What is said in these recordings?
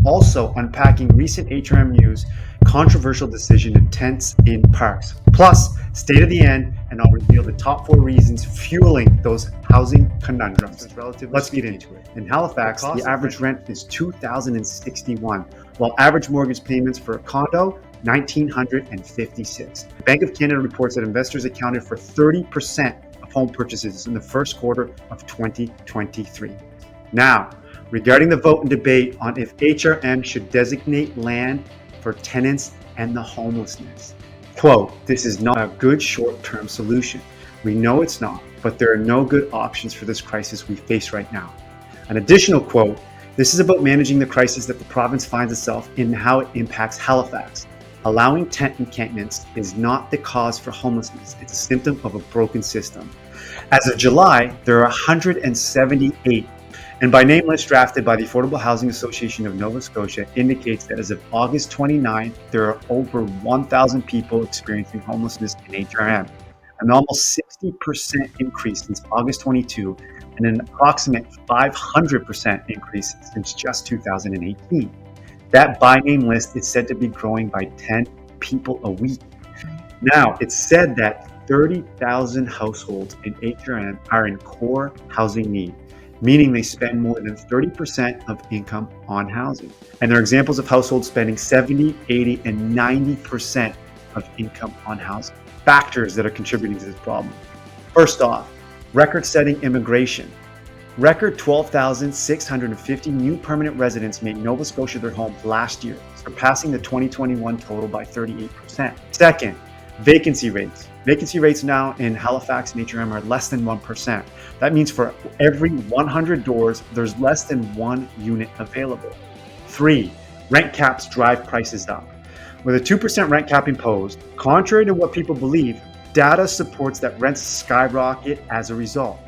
Also unpacking recent HRM news, controversial decision in tents in parks. Plus, stay to the end and I'll reveal the top 4 reasons fueling those housing conundrums. Let's get into it. In Halifax, the average rent is $2,061, while average mortgage payments for a condo $1,956. The Bank of Canada reports that investors accounted for 30% of home purchases in the first quarter of 2023. Now, regarding the vote and debate on if HRM should designate land for tenants and the homelessness. Quote, this is not a good short-term solution. We know it's not, but there are no good options for this crisis we face right now. An additional quote, this is about managing the crisis that the province finds itself in and how it impacts Halifax. Allowing tent encampments is not the cause for homelessness. It's a symptom of a broken system. As of July, there are 178, and by name list drafted by the Affordable Housing Association of Nova Scotia indicates that as of August 29, there are over 1,000 people experiencing homelessness in HRM, an almost 60% increase since August 22, and an approximate 500% increase since just 2018. That by name list is said to be growing by 10 people a week. Now, it's said that 30,000 households in HRM are in core housing need, meaning they spend more than 30% of income on housing. And there are examples of households spending 70, 80, and 90% of income on housing. Factors that are contributing to this problem. First off, record-setting immigration. Record 12,650 new permanent residents made Nova Scotia their home last year, surpassing the 2021 total by 38%. Second, vacancy rates. Vacancy rates now in Halifax and HRM are less than 1%. That means for every 100 doors, there's less than 1 unit available. 3, rent caps drive prices up. With a 2% rent cap imposed, contrary to what people believe, data supports that rents skyrocket as a result.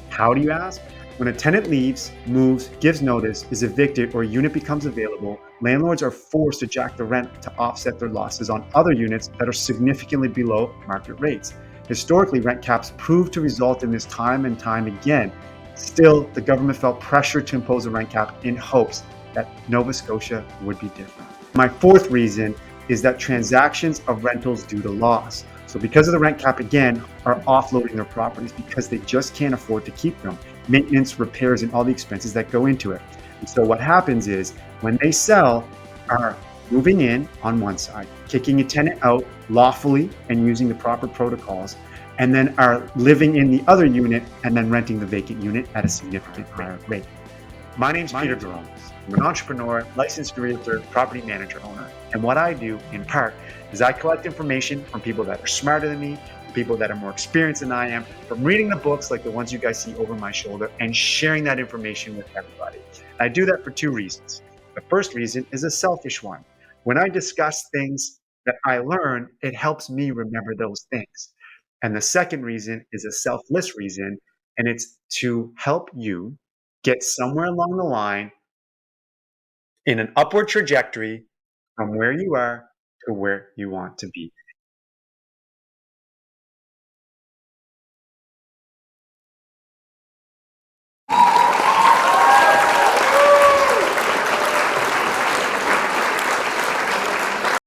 How do you ask? When a tenant leaves, moves, gives notice, is evicted, or a unit becomes available, landlords are forced to jack the rent to offset their losses on other units that are significantly below market rates. Historically, rent caps proved to result in this time and time again. Still, the government felt pressure to impose a rent cap in hopes that Nova Scotia would be different. My fourth reason is that transactions of rentals due to loss. So because of the rent cap again, are offloading their properties because they just can't afford to keep them. Maintenance, repairs, and all the expenses that go into it. And so what happens is when they sell, are moving in on one side, kicking a tenant out lawfully and using the proper protocols, and then are living in the other unit and then renting the vacant unit at a significant higher rate. My name's Peter Jerome. I'm an entrepreneur, licensed realtor, property manager, owner. And what I do in part is I collect information from people that are smarter than me, people that are more experienced than I am, from reading the books like the ones you guys see over my shoulder and sharing that information with everybody. I do that for 2 reasons. The first reason is a selfish one. When I discuss things that I learn, it helps me remember those things. And the second reason is a selfless reason, and it's to help you get somewhere along the line in an upward trajectory from where you are to where you want to be.